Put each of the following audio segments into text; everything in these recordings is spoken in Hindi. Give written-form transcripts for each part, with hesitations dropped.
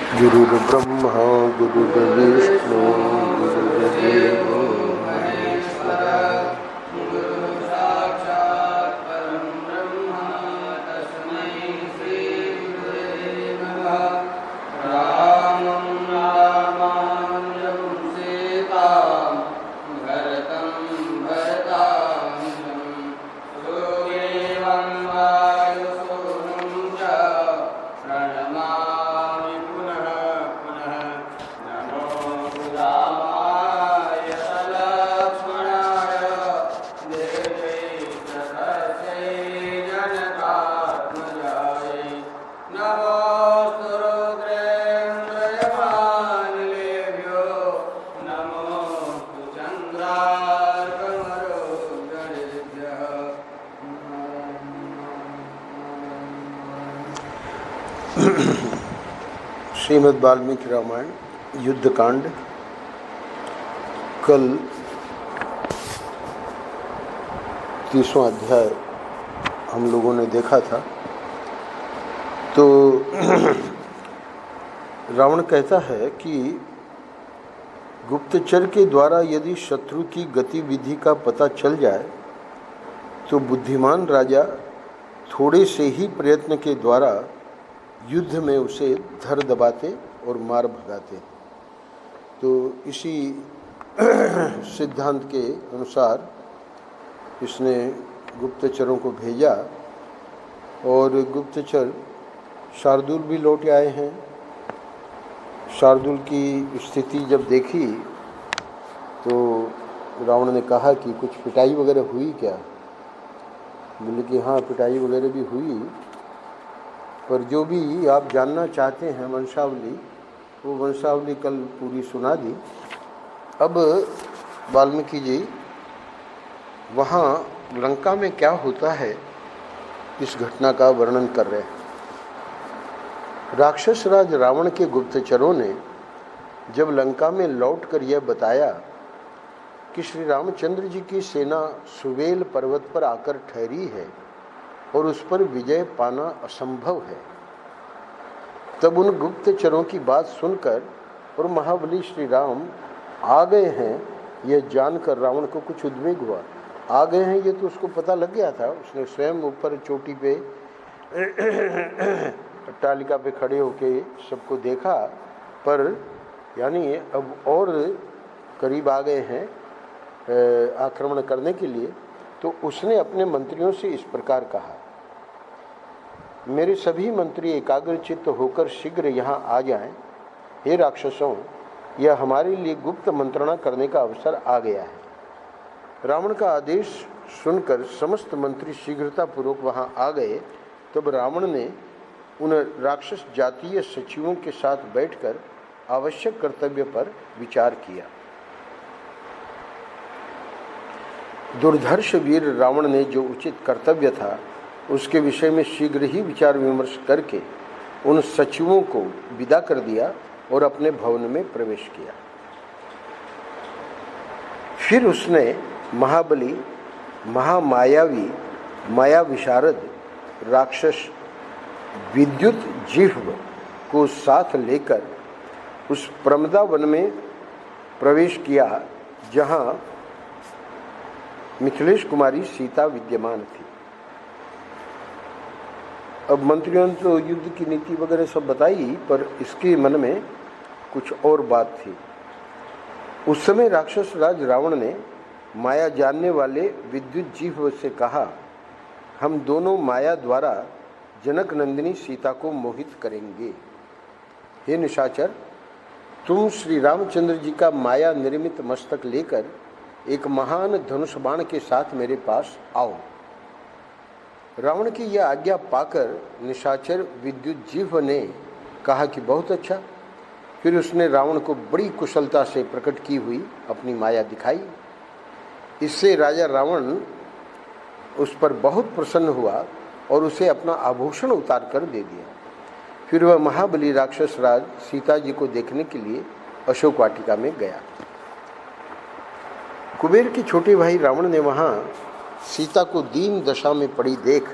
गुरुर्ब्रह्मा गुरुर्विष्णु गुरुर्देवो महेश्वरः साक्षात् परं ब्रह्म तस्मै श्री गुरुवे नमः। रामं रामानुजं सीतां भरतं भरतानुजं सुग्रीवं वायुसूनं च प्रणमामि पुनः पुनः। नमो रामाय लक्ष्मणाय देवैकहस्ते जनकात्मजाय। नमोऽस्तु रुद्रेन्द्रयमानिलेभ्यो नमोऽस्तु चन्द्रार्कमरुद्गणेभ्यः। श्रीमद् वाल्मीकि रामायण युद्धकांड। कल 30वां अध्याय हम लोगों ने देखा था। तो रावण कहता है कि गुप्तचर के द्वारा यदि शत्रु की गतिविधि का पता चल जाए तो बुद्धिमान राजा थोड़े से ही प्रयत्न के द्वारा युद्ध में उसे धर दबाते और मार भगाते। तो इसी सिद्धांत के अनुसार इसने गुप्तचरों को भेजा और गुप्तचर शार्दूल भी लौट आए हैं। शार्दूल की स्थिति जब देखी तो रावण ने कहा कि कुछ पिटाई वगैरह हुई क्या? बोले कि हाँ, पिटाई वगैरह भी हुई, पर जो भी आप जानना चाहते हैं वंशावली, वो वंशावली कल पूरी सुना दी। अब वाल्मीकि जी वहाँ लंका में क्या होता है इस घटना का वर्णन कर रहे हैं। राक्षस राज रावण के गुप्तचरों ने जब लंका में लौटकर यह बताया कि श्री रामचंद्र जी की सेना सुवेल पर्वत पर आकर ठहरी है और उस पर विजय पाना असंभव है, तब उन गुप्तचरों की बात सुनकर और महाबली श्री राम आ गए हैं यह जानकर रावण को कुछ उद्वेग हुआ। आ गए हैं ये तो उसको पता लग गया था। उसने स्वयं ऊपर चोटी पे अट्टालिका पे खड़े होके सबको देखा, पर यानी अब और करीब आ गए हैं आक्रमण करने के लिए। तो उसने अपने मंत्रियों से इस प्रकार कहा, मेरे सभी मंत्री एकाग्रचित्त होकर शीघ्र यहाँ आ जाएं। हे राक्षसों, यह हमारे लिए गुप्त मंत्रणा करने का अवसर आ गया है। रावण का आदेश सुनकर समस्त मंत्री शीघ्रतापूर्वक वहाँ आ गए। तब रावण ने उन राक्षस जातीय सचिवों के साथ बैठकर आवश्यक कर्तव्य पर विचार किया। दुर्धर्ष वीर रावण ने जो उचित कर्तव्य था उसके विषय में शीघ्र ही विचार विमर्श करके उन सचिवों को विदा कर दिया और अपने भवन में प्रवेश किया। फिर उसने महाबली, महामायावी, माया विशारद राक्षस विद्युत जिह्व को साथ लेकर उस प्रमदा वन में प्रवेश किया जहां मिथिलेश कुमारी सीता विद्यमान थी। अब मंत्रियों ने तो युद्ध की नीति वगैरह सब बताई, पर इसके मन में कुछ और बात थी। उस समय राक्षस राज रावण ने माया जानने वाले विद्युत जीव से कहा, हम दोनों माया द्वारा जनक नंदिनी सीता को मोहित करेंगे। हे निशाचर, तुम श्री रामचंद्र जी का माया निर्मित मस्तक लेकर एक महान धनुष बाण के साथ मेरे पास आओ। रावण की यह आज्ञा पाकर निशाचर विद्युत जीव ने कहा कि बहुत अच्छा। फिर उसने रावण को बड़ी कुशलता से प्रकट की हुई अपनी माया दिखाई। इससे राजा रावण उस पर बहुत प्रसन्न हुआ और उसे अपना आभूषण उतार कर दे दिया। फिर वह महाबली राक्षस राज सीता जी को देखने के लिए अशोक वाटिका में गया। कुबेर के छोटे भाई रावण ने वहाँ सीता को दीन दशा में पड़ी देख,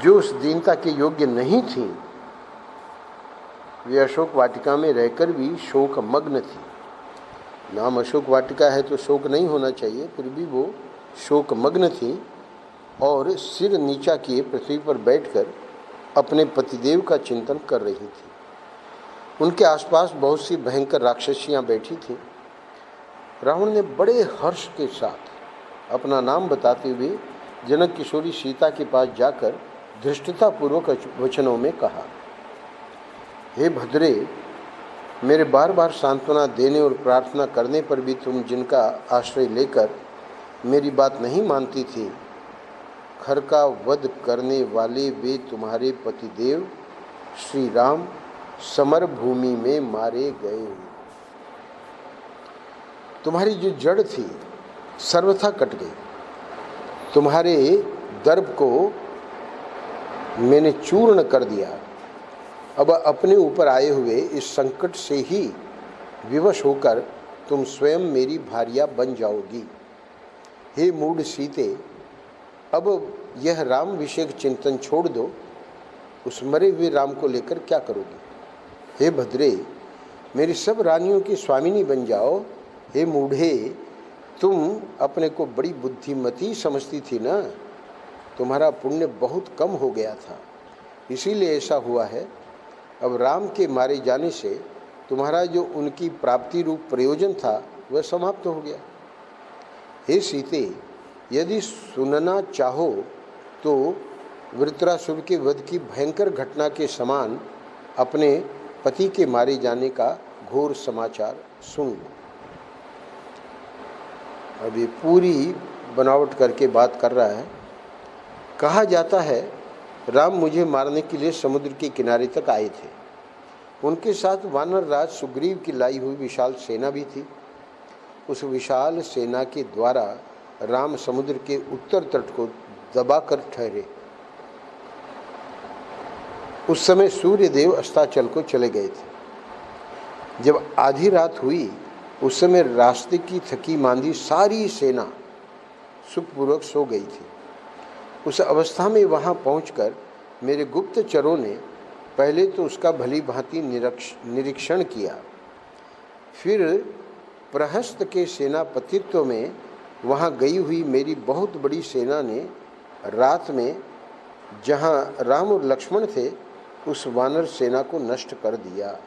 जो उस दीनता के योग्य नहीं थी, वे अशोक वाटिका में रहकर भी शोक मग्न थी। नाम अशोक वाटिका है तो शोक नहीं होना चाहिए, फिर भी वो शोक मग्न थी और सिर नीचा किए पृथ्वी पर बैठकर अपने पतिदेव का चिंतन कर रही थी। उनके आसपास बहुत सी भयंकर राक्षसियां बैठी थीं। रावण ने बड़े हर्ष के साथ अपना नाम बताते हुए जनक किशोरी सीता के पास जाकर धृष्टतापूर्वक वचनों में कहा, हे भद्रे, मेरे बार बार सांत्वना देने और प्रार्थना करने पर भी तुम जिनका आश्रय लेकर मेरी बात नहीं मानती थी, खर का वध करने वाले वे तुम्हारे पतिदेव श्री राम समर भूमि में मारे गए। तुम्हारी जो जड़ थी सर्वथा कट गई। तुम्हारे दर्भ को मैंने चूर्ण कर दिया। अब अपने ऊपर आए हुए इस संकट से ही विवश होकर तुम स्वयं मेरी भार्या बन जाओगी। हे मूढ़ सीते, अब यह राम विषयक चिंतन छोड़ दो। उस मरे हुए राम को लेकर क्या करोगी? हे भद्रे, मेरी सब रानियों की स्वामिनी बन जाओ। हे मूढ़े, तुम अपने को बड़ी बुद्धिमती समझती थी ना। तुम्हारा पुण्य बहुत कम हो गया था, इसीलिए ऐसा हुआ है। अब राम के मारे जाने से तुम्हारा जो उनकी प्राप्ति रूप प्रयोजन था वह समाप्त हो गया। हे सीते, यदि सुनना चाहो तो वृत्रासुर के वध की भयंकर घटना के समान अपने पति के मारे जाने का घोर समाचार सुन लो। अब ये पूरी बनावट करके बात कर रहा है। कहा जाता है राम मुझे मारने के लिए समुद्र के किनारे तक आए थे। उनके साथ वानर राज सुग्रीव की लाई हुई विशाल सेना भी थी। उस विशाल सेना के द्वारा राम समुद्र के उत्तर तट को दबाकर ठहरे। उस समय सूर्यदेव अस्ताचल को चले गए थे। जब आधी रात हुई उस समय रास्ते की थकी मांदी सारी सेना सुखपूर्वक सो गई थी। उस अवस्था में वहां पहुंचकर मेरे गुप्तचरों ने पहले तो उसका भली भांति निरीक्षण किया। फिर प्रहस्त के सेनापतित्व में वहां गई हुई मेरी बहुत बड़ी सेना ने रात में जहां राम और लक्ष्मण थे उस वानर सेना को नष्ट कर दिया।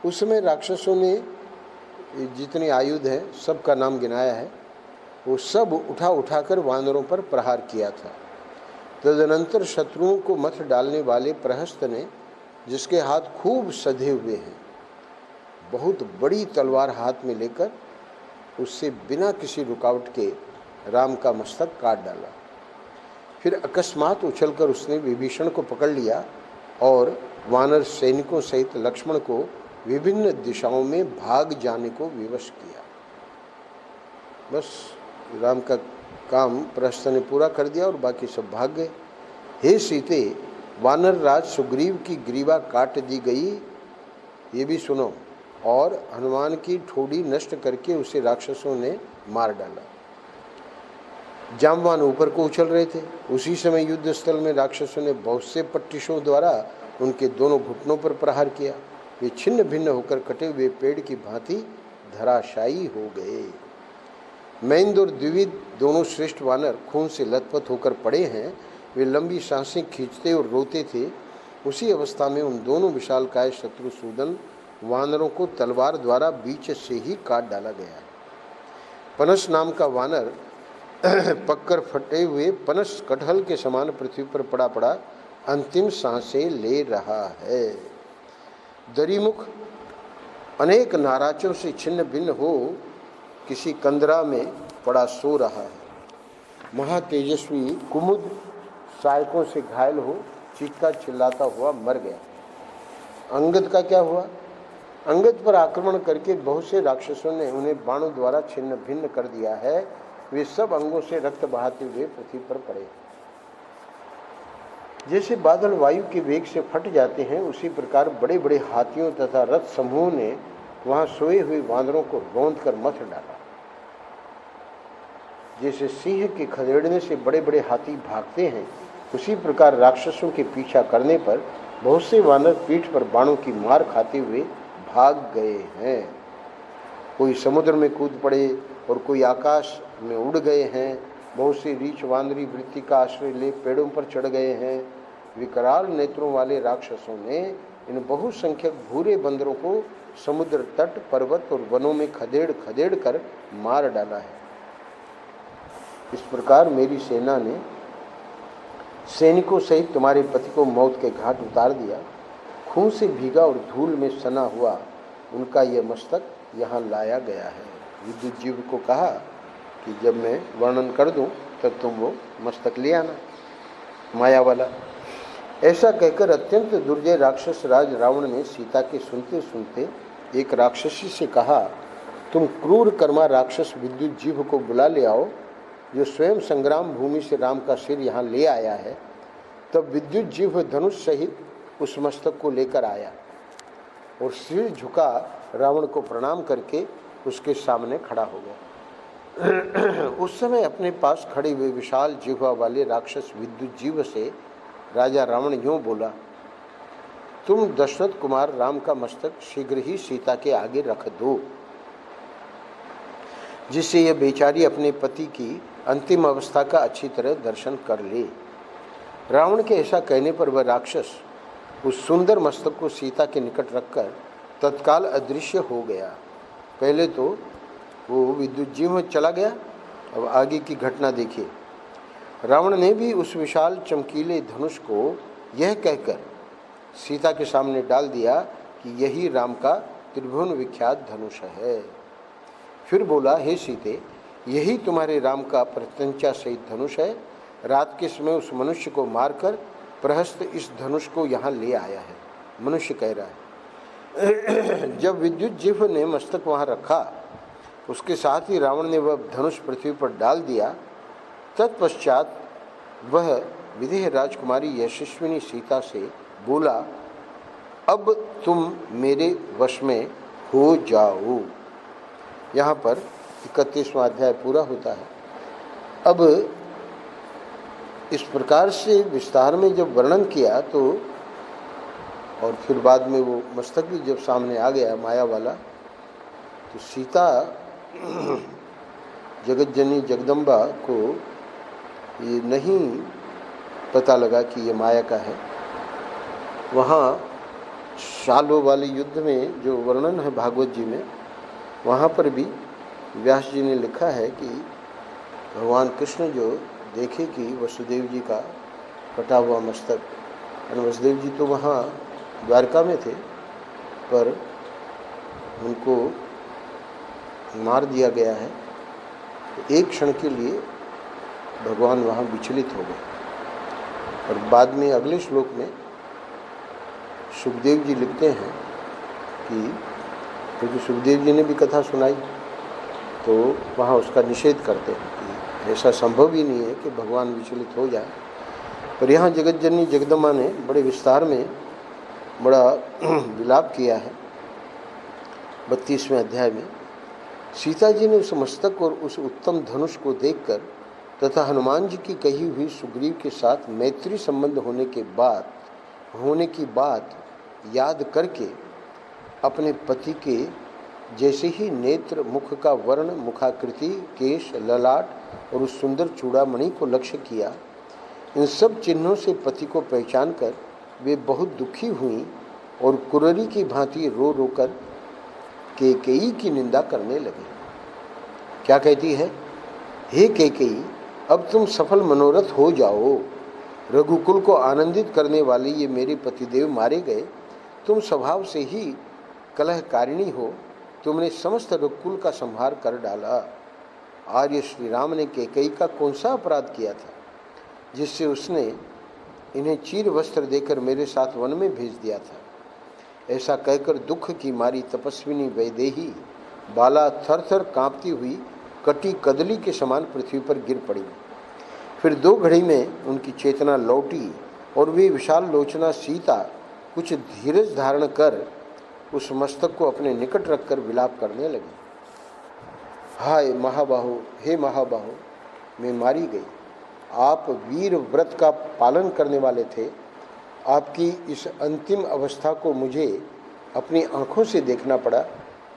उस समय राक्षसों ने जितने आयुध हैं सबका नाम गिनाया है, वो सब उठाकर वानरों पर प्रहार किया था। तदनंतर शत्रुओं को मथ डालने वाले प्रहस्त ने, जिसके हाथ खूब सधे हुए हैं, बहुत बड़ी तलवार हाथ में लेकर उससे बिना किसी रुकावट के राम का मस्तक काट डाला। फिर अकस्मात उछलकर उसने विभीषण को पकड़ लिया और वानर सैनिकों सहित लक्ष्मण को विभिन्न दिशाओं में भाग जाने को विवश किया। बस राम का काम प्रहस्त ने पूरा कर दिया और बाकी सब भाग गए। हे सीते, वानर राज सुग्रीव की ग्रीवा काट दी गई, ये भी सुनो, और हनुमान की ठोड़ी नष्ट करके उसे राक्षसों ने मार डाला। जामवान ऊपर को उछल रहे थे। उसी समय युद्ध स्थल में राक्षसों ने बहुत से पट्टिशों द्वारा उनके दोनों घुटनों पर प्रहार किया। वे छिन्न भिन्न होकर कटे हुए पेड़ की भांति धराशायी हो गए। मैंद और द्विविद दोनों श्रेष्ठ वानर खून से लथपथ होकर पड़े हैं। वे लंबी सांसें खींचते और रोते थे। उसी अवस्था में उन दोनों विशालकाय शत्रुसूदन वानरों को तलवार द्वारा बीच से ही काट डाला गया। पनस नाम का वानर पककर फटे हुए पनस कटहल के समान पृथ्वी पर पड़ा पड़ा अंतिम सांसें ले रहा है। दरिमुख अनेक नाराजों से छिन्न भिन्न हो किसी कंदरा में पड़ा सो रहा है। महातेजस्वी कुमुद सहायकों से घायल हो चीखता चिल्लाता हुआ मर गया। अंगद का क्या हुआ? अंगद पर आक्रमण करके बहुत से राक्षसों ने उन्हें बाणों द्वारा छिन्न भिन्न कर दिया है। वे सब अंगों से रक्त बहाते हुए पृथ्वी पर पड़े। जैसे बादल वायु के वेग से फट जाते हैं, उसी प्रकार बड़े बड़े हाथियों तथा रथ समूह ने वहां सोए हुए वानरों को रौंद कर मथ डाला। जैसे सिंह के खदेड़ने से बड़े बड़े हाथी भागते हैं, उसी प्रकार राक्षसों के पीछा करने पर बहुत से वानर पीठ पर बाणों की मार खाते हुए भाग गए हैं। कोई समुद्र में कूद पड़े और कोई आकाश में उड़ गए हैं। बहुत से रीछ वानरी वृत्ति का आश्रय ले पेड़ों पर चढ़ गए हैं। विकराल नेत्रों वाले राक्षसों ने इन बहुसंख्यक भूरे बंदरों को समुद्र तट, पर्वत और वनों में खदेड़ खदेड़ कर मार डाला है। इस प्रकार मेरी सेना ने सैनिकों सहित तुम्हारे पति को मौत के घाट उतार दिया। खून से भीगा और धूल में सना हुआ उनका यह मस्तक यहाँ लाया गया है। विद्युत जीव को कहा कि जब मैं वर्णन कर दूं तब तुम वो मस्तक ले आना, माया वाला। ऐसा कहकर अत्यंत दुर्जय राक्षस राज रावण ने सीता के सुनते सुनते एक राक्षसी से कहा, तुम क्रूर कर्मा राक्षस विद्युत जीव को बुला ले आओ, जो स्वयं संग्राम भूमि से राम का सिर यहाँ ले आया है। तब विद्युत जीव धनुष सहित उस मस्तक को लेकर आया और सिर झुका रावण को प्रणाम करके उसके सामने खड़ा हो गया। उस समय अपने पास खड़े हुए विशाल जिह्वा वाले राक्षस विद्युत जीव से राजा रावण यूं बोला, तुम दशरथ कुमार राम का मस्तक शीघ्र ही सीता के आगे रख दो, जिससे यह बेचारी अपने पति की अंतिम अवस्था का अच्छी तरह दर्शन कर ले। रावण के ऐसा कहने पर वह राक्षस उस सुंदर मस्तक को सीता के निकट रखकर तत्काल अदृश्य हो गया। पहले तो वो विद्युत जीव में चला गया। अब आगे की घटना देखिए। रावण ने भी उस विशाल चमकीले धनुष को यह कहकर सीता के सामने डाल दिया कि यही राम का त्रिभुवन विख्यात धनुष है। फिर बोला, हे सीते, यही तुम्हारे राम का प्रत्यंचा सहित धनुष है। रात के समय उस मनुष्य को मारकर प्रहस्त इस धनुष को यहाँ ले आया है। मनुष्य कह रहा है। जब विद्युत जीव ने मस्तक वहाँ रखा, उसके साथ ही रावण ने वह धनुष पृथ्वी पर डाल दिया। तत्पश्चात वह विदेह राजकुमारी यशस्विनी सीता से बोला, अब तुम मेरे वश में हो जाओ। यहाँ पर 31वां अध्याय पूरा होता है। अब इस प्रकार से विस्तार में जब वर्णन किया तो और फिर बाद में वो मस्तक भी जब सामने आ गया माया वाला, तो सीता जगतजननी जगदम्बा को ये नहीं पता लगा कि ये माया का है। वहाँ शाल्व वाले युद्ध में जो वर्णन है भागवत जी में, वहाँ पर भी व्यास जी ने लिखा है कि भगवान कृष्ण जो देखे कि वसुदेव जी का कटा हुआ मस्तक, और वसुदेव जी तो वहाँ द्वारका में थे, पर उनको मार दिया गया है। तो एक क्षण के लिए भगवान वहाँ विचलित हो गए। और बाद में अगले श्लोक में सुखदेव जी लिखते हैं कि क्योंकि सुखदेव जी ने भी कथा सुनाई, तो वहाँ उसका निषेध करते हैं कि ऐसा संभव ही नहीं है कि भगवान विचलित हो जाए। पर यहाँ जगतजननी जगदम्बा ने बड़े विस्तार में बड़ा विलाप किया है 32वें अध्याय में। सीता जी ने उस मस्तक और उस उत्तम धनुष को देखकर तथा हनुमान जी की कही हुई सुग्रीव के साथ मैत्री संबंध होने की बात याद करके अपने पति के जैसे ही नेत्र, मुख का वर्ण, मुखाकृति, केश, ललाट और उस सुंदर चूड़ामणि को लक्ष्य किया। इन सब चिन्हों से पति को पहचान कर वे बहुत दुखी हुई और कुररी की भांति रो रो कर कैकेयी की निंदा करने लगी। क्या कहती है? हे कैकेयी, अब तुम सफल मनोरथ हो जाओ। रघुकुल को आनंदित करने वाले ये मेरे पतिदेव मारे गए। तुम स्वभाव से ही कलहकारिणी हो। तुमने समस्त रघुकुल का संहार कर डाला। आर्य श्री राम ने कैकेयी का कौन सा अपराध किया था जिससे उसने इन्हें चीर वस्त्र देकर मेरे साथ वन में भेज दिया था? ऐसा कहकर दुख की मारी तपस्विनी वैदेही बाला थर थर कांपती हुई कटी कदली के समान पृथ्वी पर गिर पड़ी। फिर 2 घड़ी में उनकी चेतना लौटी और वे विशाल लोचना सीता कुछ धीरज धारण कर उस मस्तक को अपने निकट रखकर विलाप करने लगी। हाय महाबाहो, हे महाबाहो, मैं मारी गई। आप वीर व्रत का पालन करने वाले थे। आपकी इस अंतिम अवस्था को मुझे अपनी आंखों से देखना पड़ा।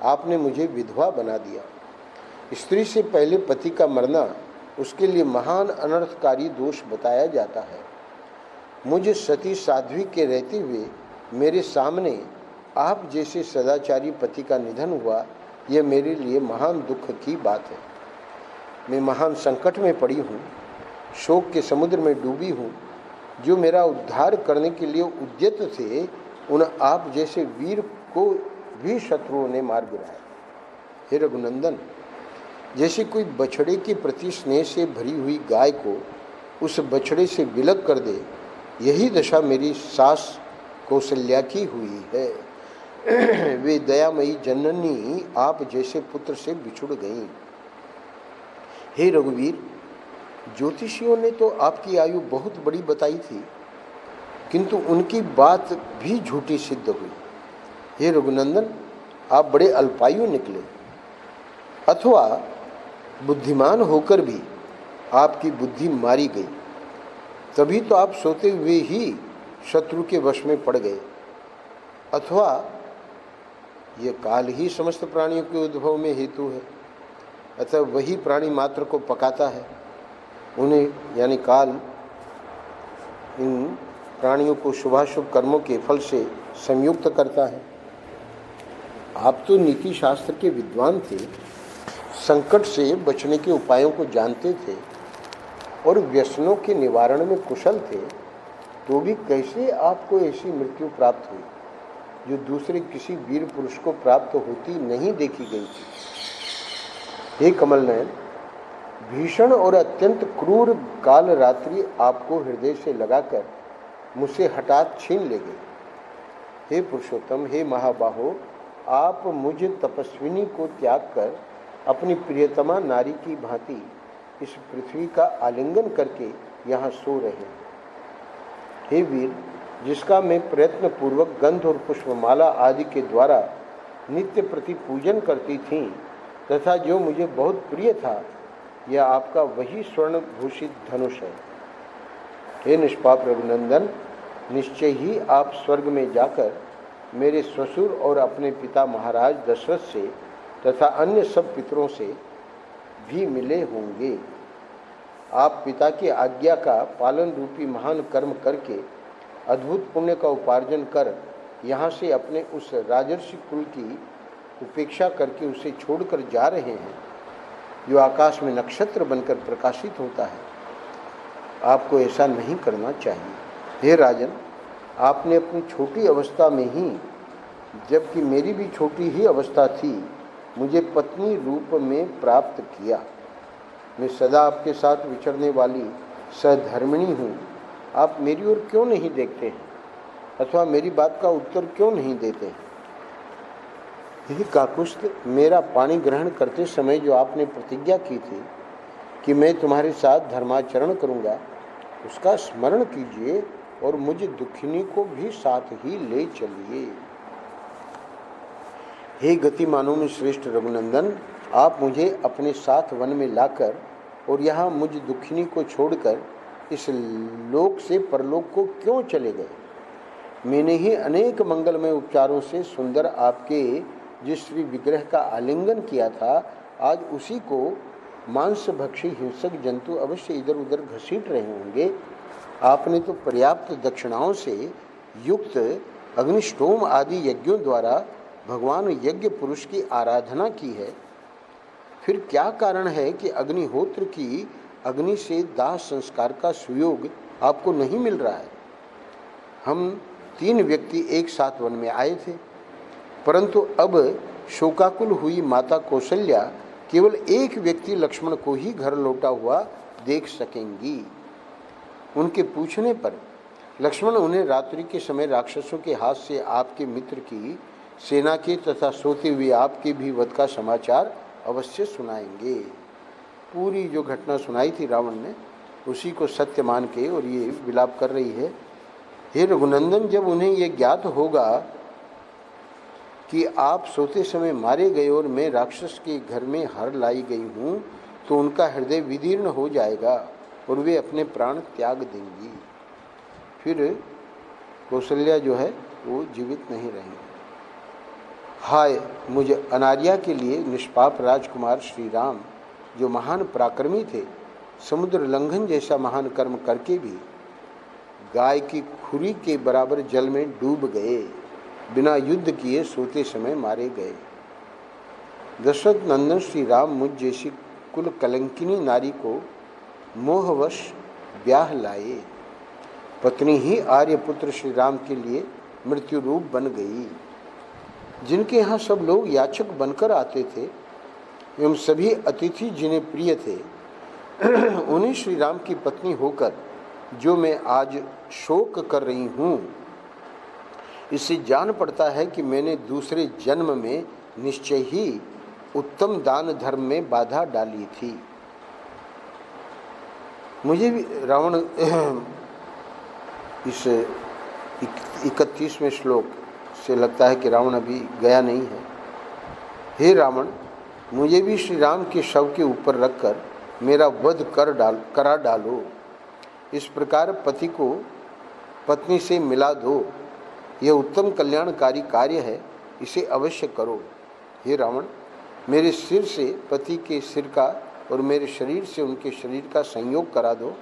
आपने मुझे विधवा बना दिया। स्त्री से पहले पति का मरना उसके लिए महान अनर्थकारी दोष बताया जाता है। मुझ सती साध्वी के रहते हुए मेरे सामने आप जैसे सदाचारी पति का निधन हुआ, यह मेरे लिए महान दुख की बात है। मैं महान संकट में पड़ी हूँ, शोक के समुद्र में डूबी हूँ। जो मेरा उद्धार करने के लिए उद्यत थे, उन आप जैसे वीर को भी शत्रुओं ने मार गिराया। हे रघुनंदन, जैसे कोई बछड़े के प्रति स्नेह से भरी हुई गाय को उस बछड़े से विलग कर दे, यही दशा मेरी सास कौशल्या की हुई है। वे दयामयी जननी आप जैसे पुत्र से बिछुड़ गईं। हे रघुवीर, ज्योतिषियों ने तो आपकी आयु बहुत बड़ी बताई थी, किंतु उनकी बात भी झूठी सिद्ध हुई। हे रघुनंदन, आप बड़े अल्पायु निकले, अथवा बुद्धिमान होकर भी आपकी बुद्धि मारी गई। तभी तो आप सोते हुए ही शत्रु के वश में पड़ गए, अथवा ये काल ही समस्त प्राणियों के उद्भव में हेतु है। अतः वही प्राणी मात्र को पकाता है, उन्हें यानी काल इन प्राणियों को शुभाशुभ कर्मों के फल से संयुक्त करता है। आप तो नीति शास्त्र के विद्वान थे, संकट से बचने के उपायों को जानते थे और व्यसनों के निवारण में कुशल थे, तो भी कैसे आपको ऐसी मृत्यु प्राप्त हुई जो दूसरे किसी वीर पुरुष को प्राप्त होती नहीं देखी गई थी। हे कमल नयन, भीषण और अत्यंत क्रूर काल रात्रि आपको हृदय से लगाकर मुझसे हठात छीन ले गई। हे पुरुषोत्तम, हे महाबाहो, आप मुझ तपस्विनी को त्याग कर अपनी प्रियतमा नारी की भांति इस पृथ्वी का आलिंगन करके यहाँ सो रहे हैं। हे वीर, जिसका मैं प्रयत्न पूर्वक गंध और पुष्पमाला आदि के द्वारा नित्य प्रति पूजन करती थी, तथा जो मुझे बहुत प्रिय था, यह आपका वही स्वर्ण भूषित धनुष है। हे निष्पाप रघुनंदन, निश्चय ही आप स्वर्ग में जाकर मेरे ससुर और अपने पिता महाराज दशरथ से तथा अन्य सब पितरों से भी मिले होंगे। आप पिता की आज्ञा का पालन रूपी महान कर्म करके अद्भुत पुण्य का उपार्जन कर यहाँ से अपने उस राजर्षि कुल की उपेक्षा करके उसे छोड़कर जा रहे हैं, जो आकाश में नक्षत्र बनकर प्रकाशित होता है। आपको ऐसा नहीं करना चाहिए। हे राजन, आपने अपनी छोटी अवस्था में ही, जबकि मेरी भी छोटी ही अवस्था थी, मुझे पत्नी रूप में प्राप्त किया। मैं सदा आपके साथ विचरने वाली सहधर्मिणी हूँ। आप मेरी ओर क्यों नहीं देखते हैं, अथवा मेरी बात का उत्तर क्यों नहीं देते हैं? हे काकुस्थ, मेरा पानी ग्रहण करते समय जो आपने प्रतिज्ञा की थी कि मैं तुम्हारे साथ धर्माचरण करूँगा, उसका स्मरण कीजिए और मुझ दुखिनी को भी साथ ही ले चलिए। हे गतिमानों में श्रेष्ठ रघुनंदन, आप मुझे अपने साथ वन में लाकर और यहाँ मुझ दुखिनी को छोड़कर इस लोक से परलोक को क्यों चले गए? मैंने ही अनेक मंगलमय उपचारों से सुंदर आपके जिस श्री विग्रह का आलिंगन किया था, आज उसी को मांसभक्षी हिंसक जंतु अवश्य इधर उधर घसीट रहे होंगे। आपने तो पर्याप्त दक्षिणाओं से युक्त अग्निष्टोम आदि यज्ञों द्वारा भगवान यज्ञ पुरुष की आराधना की है। फिर क्या कारण है कि अग्निहोत्र की अग्नि से दाह संस्कार का सुयोग आपको नहीं मिल रहा है? हम 3 व्यक्ति एक साथ वन में आए थे, परंतु अब शोकाकुल हुई माता कौशल्या केवल एक व्यक्ति लक्ष्मण को ही घर लौटा हुआ देख सकेंगी। उनके पूछने पर लक्ष्मण उन्हें रात्रि के समय राक्षसों के हाथ से आपके मित्र की सेना के तथा सोते हुए आपके भी वध का समाचार अवश्य सुनाएंगे। पूरी जो घटना सुनाई थी रावण ने, उसी को सत्य मान के और ये विलाप कर रही है। हे रघुनंदन, जब उन्हें ये ज्ञात होगा कि आप सोते समय मारे गए और मैं राक्षस के घर में हर लाई गई हूँ, तो उनका हृदय विदीर्ण हो जाएगा और वे अपने प्राण त्याग देंगी। फिर कौशल्या जो है वो जीवित नहीं रहेंगे। हाय मुझ अनार्या के लिए निष्पाप राजकुमार श्री राम, जो महान पराक्रमी थे, समुद्र लंघन जैसा महान कर्म करके भी गाय की खुरी के बराबर जल में डूब गए, बिना युद्ध किए सोते समय मारे गए। दशरथ नंदन श्री राम मुझ जैसी कुल कलंकिनी नारी को मोहवश ब्याह लाए। पत्नी ही आर्यपुत्र श्री राम के लिए मृत्यु रूप बन गई। जिनके यहाँ सब लोग याचक बनकर आते थे एवं सभी अतिथि जिन्हें प्रिय थे, उन्हें श्री राम की पत्नी होकर जो मैं आज शोक कर रही हूँ, इससे जान पड़ता है कि मैंने दूसरे जन्म में निश्चय ही उत्तम दान धर्म में बाधा डाली थी। मुझे भी रावण इस 31वें श्लोक से लगता है कि रावण अभी गया नहीं है। हे रावण, मुझे भी श्री राम के शव के ऊपर रखकर मेरा वध करा डालो। इस प्रकार पति को पत्नी से मिला दो। यह उत्तम कल्याणकारी कार्य है, इसे अवश्य करो। हे रावण, मेरे सिर से पति के सिर का और मेरे शरीर से उनके शरीर का संयोग करा दो।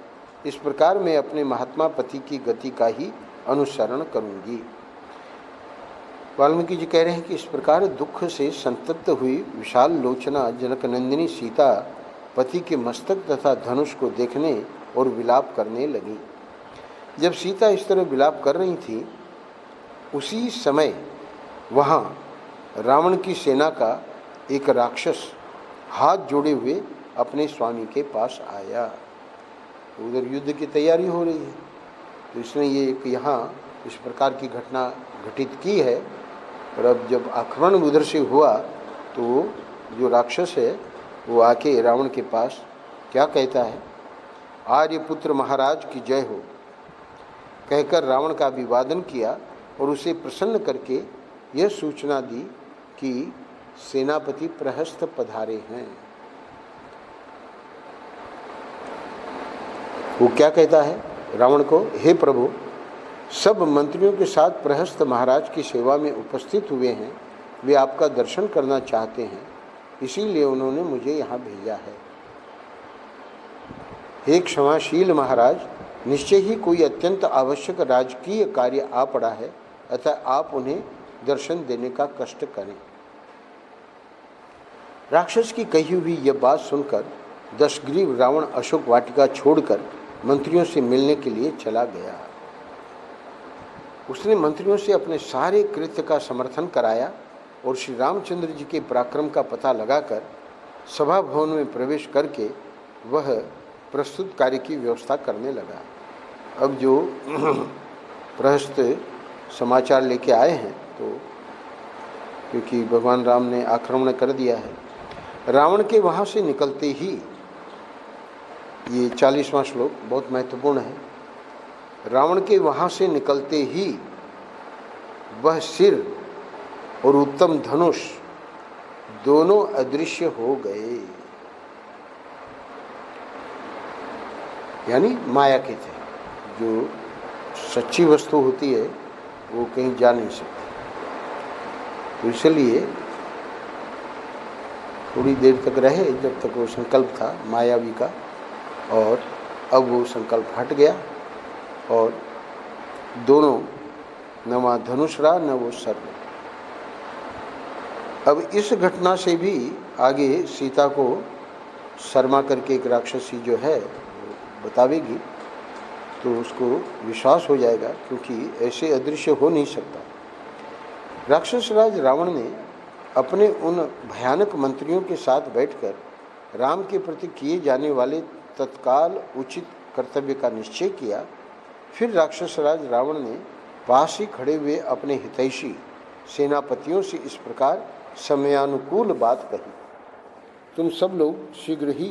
इस प्रकार मैं अपने महात्मा पति की गति का ही अनुसरण करूंगी। वाल्मीकि जी कह रहे हैं कि इस प्रकार दुख से संतप्त हुई विशाल लोचना जनकनंदिनी सीता पति के मस्तक तथा धनुष को देखने और विलाप करने लगी। जब सीता इस तरह विलाप कर रही थी, उसी समय वहाँ रावण की सेना का एक राक्षस हाथ जोड़े हुए अपने स्वामी के पास आया। उधर युद्ध की तैयारी हो रही है, तो इसने ये एक यहाँ इस प्रकार की घटना घटित की है। और अब जब आक्रमण उधर से हुआ तो जो राक्षस है वो आके रावण के पास क्या कहता है, आर्यपुत्र महाराज की जय हो कहकर रावण का अभिवादन किया और उसे प्रसन्न करके यह सूचना दी कि सेनापति प्रहस्त पधारे हैं। वो क्या कहता है रावण को, हे प्रभु, सब मंत्रियों के साथ प्रहस्त महाराज की सेवा में उपस्थित हुए हैं। वे आपका दर्शन करना चाहते हैं, इसीलिए उन्होंने मुझे यहाँ भेजा है। हे क्षमाशील महाराज, निश्चय ही कोई अत्यंत आवश्यक राजकीय कार्य आ पड़ा है, अतः आप उन्हें दर्शन देने का कष्ट करें। राक्षस की कही हुई यह बात सुनकर दशग्रीव रावण अशोक वाटिका छोड़कर मंत्रियों से मिलने के लिए चला गया। उसने मंत्रियों से अपने सारे कृत्य का समर्थन कराया और श्री रामचंद्र जी के पराक्रम का पता लगाकर सभा भवन में प्रवेश करके वह प्रस्तुत कार्य की व्यवस्था करने लगा। अब जो प्रहस्त समाचार लेके आए हैं, तो क्योंकि भगवान राम ने आक्रमण कर दिया है, रावण के वहाँ से निकलते ही, ये 40वां श्लोक बहुत महत्वपूर्ण है, रावण के वहाँ से निकलते ही वह सिर और उत्तम धनुष दोनों अदृश्य हो गए, यानी माया के थे। जो सच्ची वस्तु होती है वो कहीं जा नहीं सकती, तो इसलिए थोड़ी देर तक रहे जब तक वो संकल्प था मायावी का, और अब वो संकल्प हट गया और दोनों, न वहाँ धनुष रहा न वो सर्व। अब इस घटना से भी आगे सीता को शर्मा करके एक राक्षसी जो है बतावेगी, तो उसको विश्वास हो जाएगा, क्योंकि ऐसे अदृश्य हो नहीं सकता। राक्षस राज रावण ने अपने उन भयानक मंत्रियों के साथ बैठकर राम के प्रति किए जाने वाले तत्काल उचित कर्तव्य का निश्चय किया। फिर राक्षस राज रावण ने पास ही खड़े हुए अपने हितैषी सेनापतियों से इस प्रकार समयानुकूल बात कही, तुम सब लोग शीघ्र ही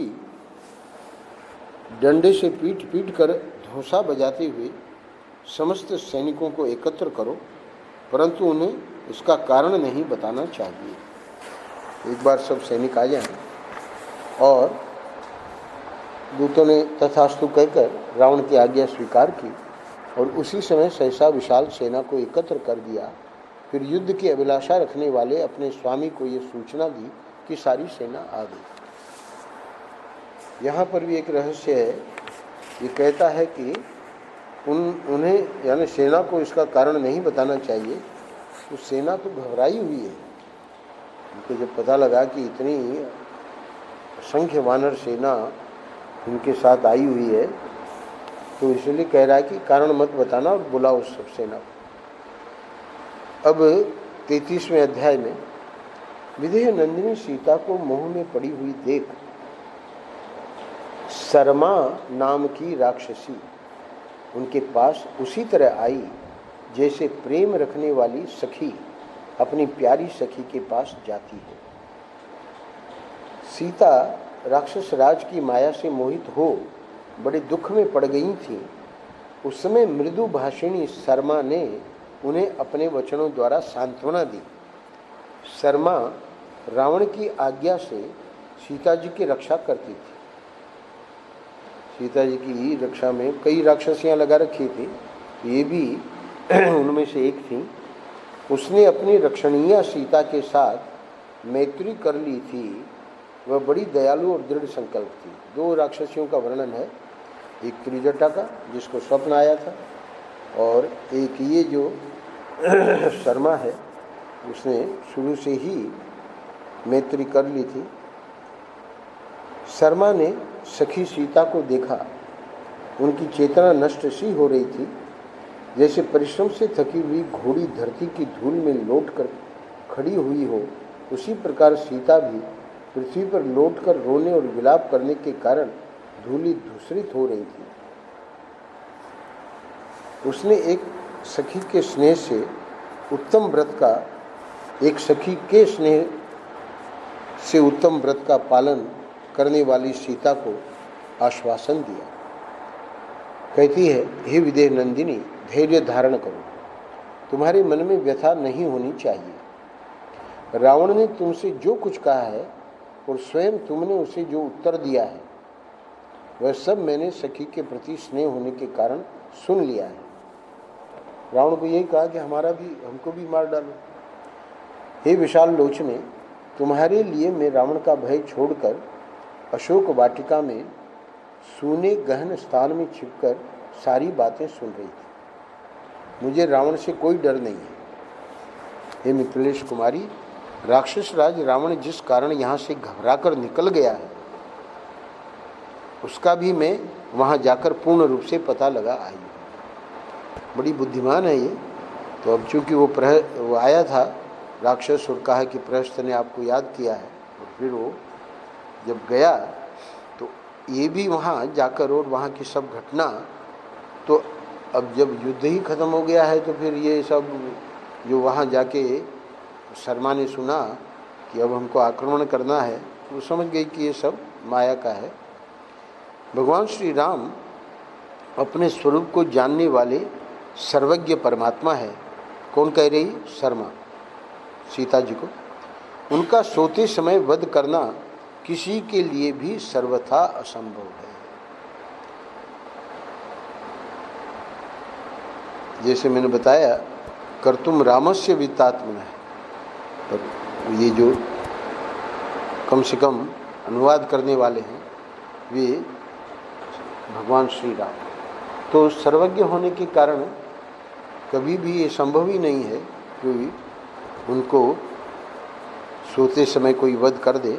डंडे से पीट पीट कर धोसा बजाते हुए समस्त सैनिकों को एकत्र करो, परंतु उन्हें इसका कारण नहीं बताना चाहिए। एक बार सब सैनिक आ जाएं, और दूतों ने तथास्तु कहकर रावण की आज्ञा स्वीकार की और उसी समय सहसा विशाल सेना को एकत्र कर दिया। फिर युद्ध की अभिलाषा रखने वाले अपने स्वामी को ये सूचना दी कि सारी सेना आ गई। यहाँ पर भी एक रहस्य है। ये कहता है कि उन्हें यानी सेना को इसका कारण नहीं बताना चाहिए। तो सेना तो घबराई हुई है। उनको जब पता लगा कि इतनी असंख्य वानर सेना उनके साथ आई हुई है, तो इसलिए कह रहा है कि कारण मत बताना और बुलाओ उस सब सेना को। अब 33वें अध्याय में विदेह नंदिनी सीता को मोह में पड़ी हुई देख सरमा नाम की राक्षसी उनके पास उसी तरह आई जैसे प्रेम रखने वाली सखी अपनी प्यारी सखी के पास जाती है। सीता राक्षस राज की माया से मोहित हो बड़े दुख में पड़ गई थी। उस समय मृदु भाषिणी शर्मा ने उन्हें अपने वचनों द्वारा सांत्वना दी। शर्मा रावण की आज्ञा से सीता जी की रक्षा करती थी। सीता जी की रक्षा में कई राक्षसियां लगा रखी थी, ये भी उनमें से एक थी। उसने अपनी रक्षणीय सीता के साथ मैत्री कर ली थी। वह बड़ी दयालु और दृढ़ संकल्प थी। 2 राक्षसियों का वर्णन है, एक त्रिजटा का जिसको स्वप्न आया था, और एक ये जो शर्मा है उसने शुरू से ही मैत्री कर ली थी। शर्मा ने सखी सीता को देखा। उनकी चेतना नष्ट सी हो रही थी, जैसे परिश्रम से थकी हुई घोड़ी धरती की धूल में लौटकर खड़ी हुई हो। उसी प्रकार सीता भी पृथ्वी पर लौटकर रोने और विलाप करने के कारण धूली धूसरित हो रही थी। उसने एक सखी के स्नेह से उत्तम व्रत का उत्तम व्रत का पालन करने वाली सीता को आश्वासन दिया। कहती है, हे विदेह नंदिनी, धैर्य धारण करो, तुम्हारे मन में व्यथा नहीं होनी चाहिए। रावण ने तुमसे जो कुछ कहा है और स्वयं तुमने उसे जो उत्तर दिया है, वह सब मैंने सखी के प्रति स्नेह होने के कारण सुन लिया है। रावण को यही कहा कि हमको भी मार डालो। हे विशाल लोचने, तुम्हारे लिए मैं रावण का भय छोड़कर अशोक वाटिका में सूने गहन स्थान में छिपकर सारी बातें सुन रही थी। मुझे रावण से कोई डर नहीं है। हे मिथिलेश कुमारी, राक्षस राज रावण जिस कारण यहाँ से घबराकर निकल गया है, उसका भी मैं वहाँ जाकर पूर्ण रूप से पता लगा आई हूँ। बड़ी बुद्धिमान है ये। तो अब चूँकि वो आया था राक्षस और कहा कि प्रहस्त ने आपको याद किया है, और फिर वो जब गया तो ये भी वहाँ जाकर और वहाँ की सब घटना, तो अब जब युद्ध ही खत्म हो गया है तो फिर ये सब जो वहाँ जाके शर्मा ने सुना कि अब हमको आक्रमण करना है, तो वो समझ गई कि ये सब माया का है। भगवान श्री राम अपने स्वरूप को जानने वाले सर्वज्ञ परमात्मा है। कौन कह रही? शर्मा सीता जी को। उनका सोते समय वध करना किसी के लिए भी सर्वथा असंभव है। जैसे मैंने बताया, कर्तुम रामस्य वित्तात्मन है, पर ये जो कम से कम अनुवाद करने वाले हैं वे भगवान श्री राम। तो सर्वज्ञ होने के कारण कभी भी ये संभव ही नहीं है कि उनको सोते समय कोई वध कर दे।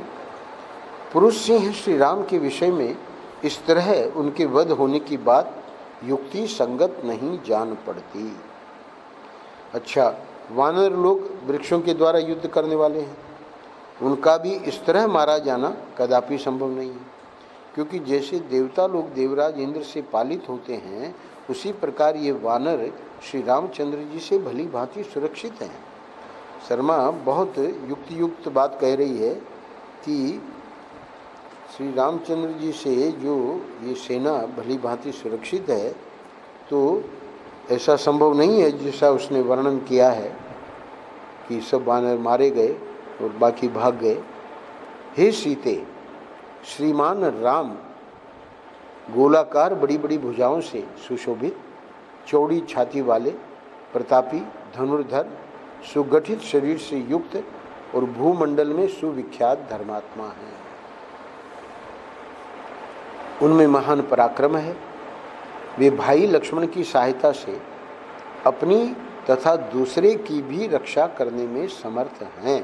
पुरुष सिंह श्री राम के विषय में इस तरह उनके वध होने की बात युक्ति संगत नहीं जान पड़ती। अच्छा, वानर लोग वृक्षों के द्वारा युद्ध करने वाले हैं, उनका भी इस तरह मारा जाना कदापि संभव नहीं है, क्योंकि जैसे देवता लोग देवराज इंद्र से पालित होते हैं, उसी प्रकार ये वानर श्री रामचंद्र जी से भली भांति सुरक्षित हैं। शर्मा बहुत युक्त बात कह रही है कि श्री रामचंद्र जी से जो ये सेना भली भांति सुरक्षित है, तो ऐसा संभव नहीं है जैसा उसने वर्णन किया है कि सब वानर मारे गए और बाकी भाग गए। हे सीते, श्रीमान राम गोलाकार बड़ी बड़ी भुजाओं से सुशोभित, चौड़ी छाती वाले, प्रतापी, धनुर्धर, सुगठित शरीर से युक्त और भूमंडल में सुविख्यात धर्मात्मा हैं। उनमें महान पराक्रम है। वे भाई लक्ष्मण की सहायता से अपनी तथा दूसरे की भी रक्षा करने में समर्थ हैं।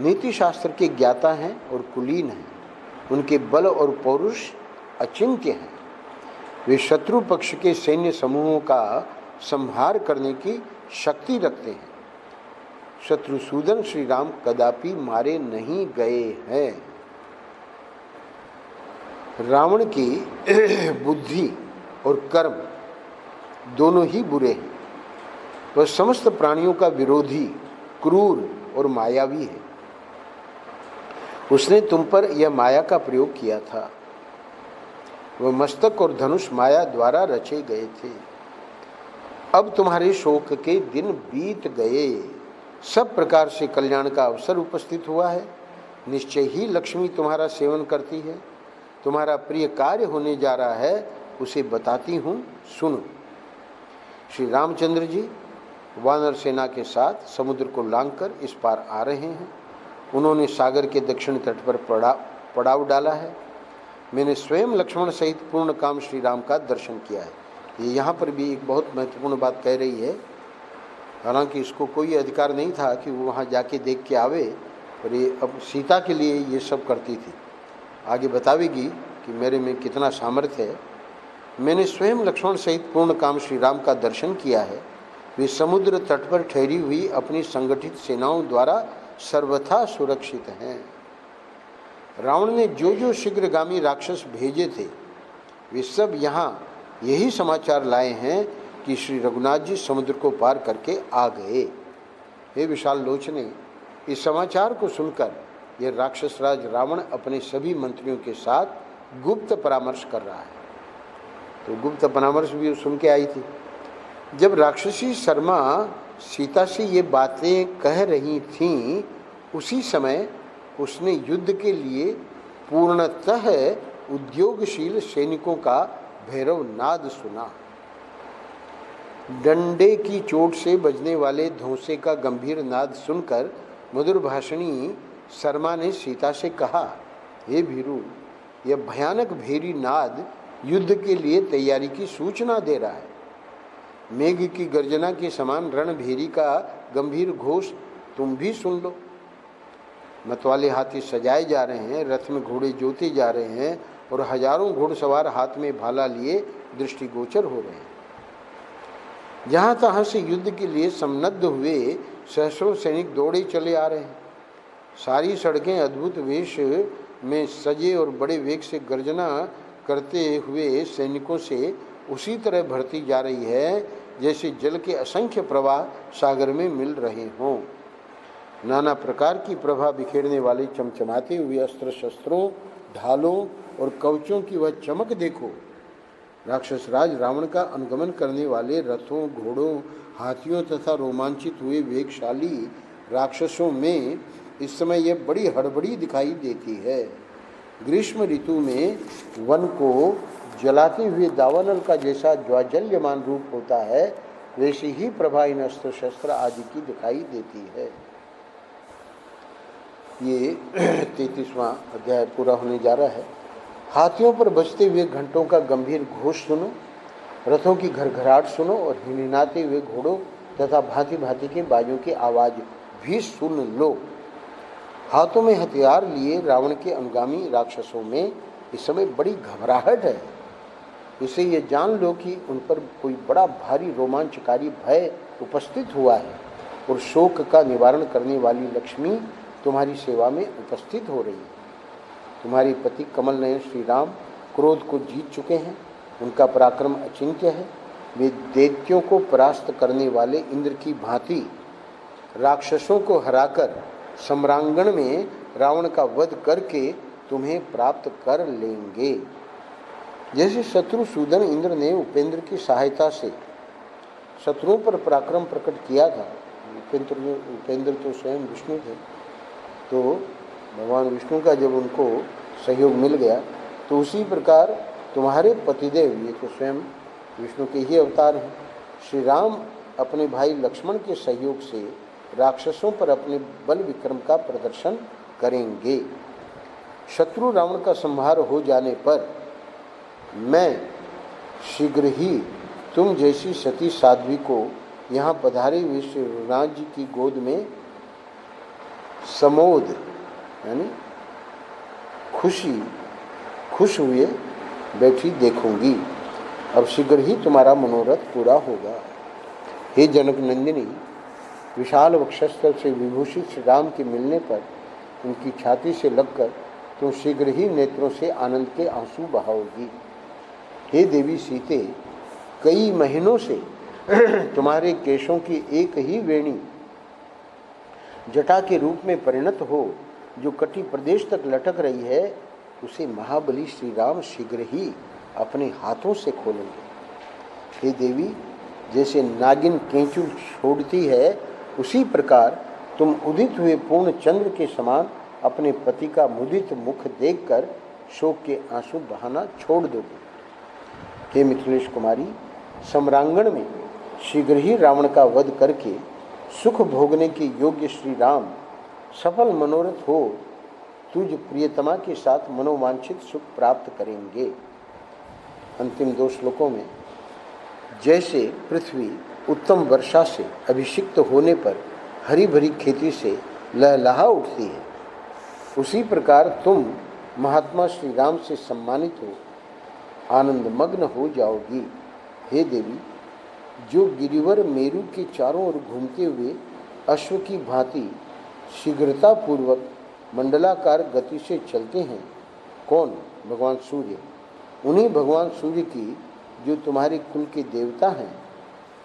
नीति शास्त्र के ज्ञाता हैं और कुलीन हैं। उनके बल और पौरुष अचिंत्य हैं। वे शत्रु पक्ष के सैन्य समूहों का संहार करने की शक्ति रखते हैं। शत्रुसूदन श्री राम कदापि मारे नहीं गए हैं। रावण की बुद्धि और कर्म दोनों ही बुरे हैं। वह समस्त प्राणियों का विरोधी, क्रूर और मायावी है। उसने तुम पर यह माया का प्रयोग किया था। वह मस्तक और धनुष माया द्वारा रचे गए थे। अब तुम्हारे शोक के दिन बीत गए। सब प्रकार से कल्याण का अवसर उपस्थित हुआ है। निश्चय ही लक्ष्मी तुम्हारा सेवन करती है। तुम्हारा प्रिय कार्य होने जा रहा है, उसे बताती हूँ, सुनो। श्री रामचंद्र जी वानर सेना के साथ समुद्र को लांघकर इस पार आ रहे हैं। उन्होंने सागर के दक्षिण तट पर पड़ाव डाला है। मैंने स्वयं लक्ष्मण सहित पूर्ण काम श्री राम का दर्शन किया है। ये यहाँ पर भी एक बहुत महत्वपूर्ण बात कह रही है। हालांकि इसको कोई अधिकार नहीं था कि वो वहाँ जाके देख के आवे, पर ये अब सीता के लिए ये सब करती थी। आगे बतावेगी कि मेरे में कितना सामर्थ्य है। मैंने स्वयं लक्ष्मण सहित पूर्ण काम श्री राम का दर्शन किया है। वे समुद्र तट पर ठहरी हुई अपनी संगठित सेनाओं द्वारा सर्वथा सुरक्षित हैं। रावण ने जो जो शीघ्रगामी राक्षस भेजे थे, वे सब यहाँ यही समाचार लाए हैं कि श्री रघुनाथ जी समुद्र को पार करके आ गए। हे विशाल लोचने, इस समाचार को सुनकर यह राक्षस राज रावण अपने सभी मंत्रियों के साथ गुप्त परामर्श कर रहा है। तो गुप्त परामर्श भी सुन के आई थी। जब राक्षसी शर्मा सीता से ये बातें कह रही थीं, उसी समय उसने युद्ध के लिए पूर्णतः उद्योगशील सैनिकों का भैरव नाद सुना। डंडे की चोट से बजने वाले धोसे का गंभीर नाद सुनकर मधुर भाषणी शर्मा ने सीता से कहा, हे भीरू, यह भयानक भेरी नाद युद्ध के लिए तैयारी की सूचना दे रहा है। मेघ की गर्जना के समान रणभेरी का गंभीर घोष तुम भी सुन लो। मतवाले हाथी सजाए जा रहे हैं, रथ में घोड़े जोते जा रहे हैं और हजारों घोड़सवार हाथ में भाला लिए दृष्टिगोचर हो रहे हैं। जहाँ तहाँ से युद्ध के लिए सम्नद्ध हुए सहस्रों सैनिक दौड़े चले आ रहे हैं। सारी सड़कें अद्भुत वेश में सजे और बड़े वेग से गर्जना करते हुए सैनिकों से उसी तरह भरती जा रही है जैसे जल के असंख्य प्रवाह सागर में मिल रहे हों। नाना प्रकार की प्रभा बिखेरने वाले चमचमाते हुए अस्त्र शस्त्रों, ढालों और कवचों की वह चमक देखो। राक्षस राज रावण का अनुगमन करने वाले रथों, घोड़ों, हाथियों तथा रोमांचित हुए वेगशाली राक्षसों में इस समय यह बड़ी हड़बड़ी दिखाई देती है। ग्रीष्म ऋतु में वन को जलाते हुए दावानल का जैसा ज्वाजल्यमान रूप होता है, वैसी ही प्रभा इन अस्त्र शस्त्र आदि की दिखाई देती है। ये 33वां अध्याय पूरा होने जा रहा है। हाथियों पर बजते हुए घंटों का गंभीर घोष सुनो, रथों की घरघराहट सुनो और हिनहिनाते हुए घोड़ों तथा भांति भांति के बाजों की आवाज़ भी सुन लो। हाथों में हथियार लिए रावण के अनुगामी राक्षसों में इस समय बड़ी घबराहट है। इसे ये जान लो कि उन पर कोई बड़ा भारी रोमांचकारी भय उपस्थित हुआ है और शोक का निवारण करने वाली लक्ष्मी तुम्हारी सेवा में उपस्थित हो रही है। तुम्हारे पति कमल नयन श्री राम क्रोध को जीत चुके हैं। उनका पराक्रम अचिंत्य है। वे दैत्यों को परास्त करने वाले इंद्र की भांति राक्षसों को हराकर सम्रांगण में रावण का वध करके तुम्हें प्राप्त कर लेंगे। जैसे शत्रुसूदन इंद्र ने उपेंद्र की सहायता से शत्रुओं पर पराक्रम प्रकट किया था। उपेंद्र तो स्वयं विष्णु थे, तो भगवान विष्णु का जब उनको सहयोग मिल गया, तो उसी प्रकार तुम्हारे पतिदेव, ये तो स्वयं विष्णु के ही अवतार हैं। श्री राम अपने भाई लक्ष्मण के सहयोग से राक्षसों पर अपने बल विक्रम का प्रदर्शन करेंगे। शत्रु रावण का संहार हो जाने पर मैं शीघ्र ही तुम जैसी सती साध्वी को यहाँ पधारे हुए श्री रघुनाथ जी की गोद में समोद यानी खुश हुए बैठी देखूंगी। अब शीघ्र ही तुम्हारा मनोरथ पूरा होगा। हे जनक नंदिनी, विशाल वक्षस्थल से विभूषित श्री राम के मिलने पर उनकी छाती से लगकर तुम शीघ्र ही नेत्रों से आनंद के आंसू बहाओगी। हे देवी सीते, कई महीनों से तुम्हारे केशों की एक ही वेणी जटा के रूप में परिणत हो जो कटी प्रदेश तक लटक रही है, उसे महाबली श्री राम शीघ्र ही अपने हाथों से खोलेंगे। हे देवी, जैसे नागिन केंचुल छोड़ती है, उसी प्रकार तुम उदित हुए पूर्ण चंद्र के समान अपने पति का मुदित मुख देखकर शोक के आंसू बहाना छोड़ दोगे। हे मिथिलेश कुमारी, सम्रांगण में शीघ्र ही रावण का वध करके सुख भोगने के योग्य श्री राम सफल मनोरथ हो तुझ प्रियतमा के साथ मनोवांछित सुख प्राप्त करेंगे। अंतिम 2 श्लोकों में जैसे पृथ्वी उत्तम वर्षा से अभिषिक्त होने पर हरी भरी खेती से लहलहा उठती है, उसी प्रकार तुम महात्मा श्री राम से सम्मानित हो आनंद मग्न हो जाओगी। हे देवी, जो गिरिवर मेरु के चारों ओर घूमते हुए अश्व की भांति शीघ्रता पूर्वक मंडलाकार गति से चलते हैं, कौन? भगवान सूर्य। उन्हीं भगवान सूर्य की जो तुम्हारे कुल के देवता हैं,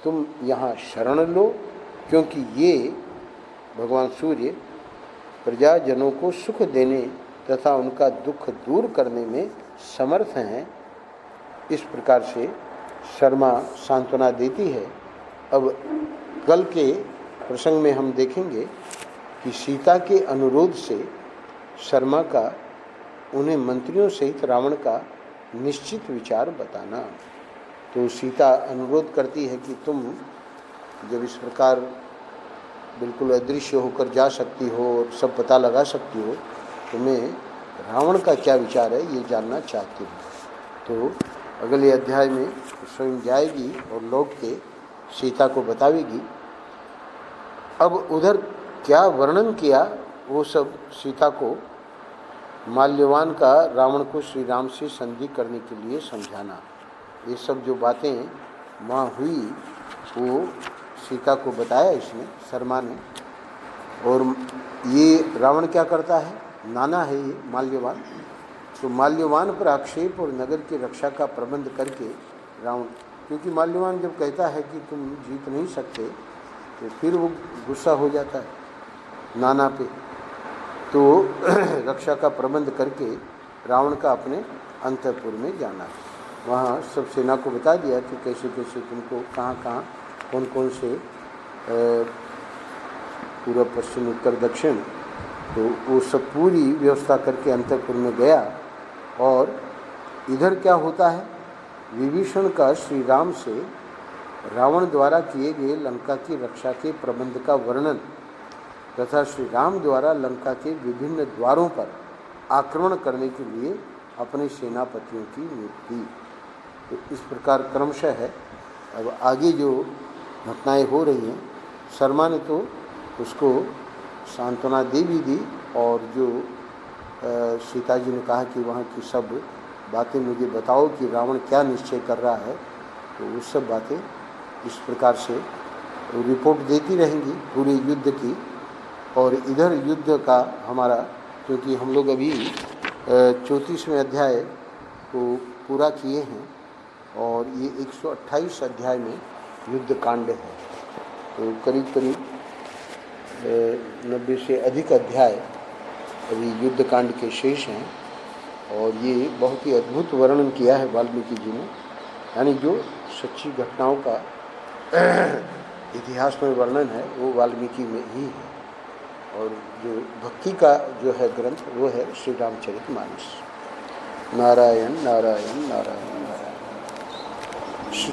तुम यहाँ शरण लो, क्योंकि ये भगवान सूर्य प्रजाजनों को सुख देने तथा उनका दुख दूर करने में समर्थ हैं। इस प्रकार से शर्मा सांत्वना देती है। अब कल के प्रसंग में हम देखेंगे कि सीता के अनुरोध से शर्मा का उन्हें मंत्रियों सहित रावण का निश्चित विचार बताना। तो सीता अनुरोध करती है कि तुम जब इस प्रकार बिल्कुल अदृश्य होकर जा सकती हो और सब पता लगा सकती हो, तुम्हें रावण का क्या विचार है ये जानना चाहती हूँ। तो अगले अध्याय में स्वयं जाएगी और लौट के सीता को बतावेगी। अब उधर क्या वर्णन किया वो सब सीता को माल्यवान का रावण को श्री राम से संधि करने के लिए समझाना, ये सब जो बातें वहाँ हुई वो सीता को बताया इसने, शर्मा ने। और ये रावण क्या करता है, नाना है ये माल्यवान, तो माल्यवान पर आक्षेप और नगर की रक्षा का प्रबंध करके रावण, क्योंकि माल्यवान जब कहता है कि तुम जीत नहीं सकते तो फिर वो गुस्सा हो जाता है नाना पे, तो रक्षा का प्रबंध करके रावण का अपने अंतःपुर में जाना है। वहाँ सब सेना को बता दिया कि कैसे कैसे तुमको कहाँ कहाँ कौन कौन से पूर्व पश्चिम उत्तर दक्षिण, तो वो सब पूरी व्यवस्था करके अंतःपुर में गया। और इधर क्या होता है, विभीषण का श्री राम से रावण द्वारा किए गए लंका की रक्षा के प्रबंध का वर्णन तथा श्री राम द्वारा लंका के विभिन्न द्वारों पर आक्रमण करने के लिए अपने सेनापतियों की नियुक्ति, तो इस प्रकार क्रमशः है। अब आगे जो घटनाएं हो रही हैं, शर्मा ने तो उसको सांत्वना दे भी दी, और जो सीता जी ने कहा कि वहाँ की सब बातें मुझे बताओ कि रावण क्या निश्चय कर रहा है, तो वो सब बातें इस प्रकार से रिपोर्ट देती रहेंगी पूरे युद्ध की। और इधर युद्ध का हमारा, क्योंकि हम लोग अभी 34वें अध्याय को पूरा किए हैं और ये 128 अध्याय में युद्ध कांड है, तो करीब करीब 90 से अधिक अध्याय अभी युद्ध कांड के शेष हैं। और ये बहुत ही अद्भुत वर्णन किया है वाल्मीकि जी ने, यानी जो सच्ची घटनाओं का इतिहास में वर्णन है वो वाल्मीकि में ही है। और जो भक्ति का जो है ग्रंथ वो है श्री रामचरितमानस। नारायण नारायण नारायण।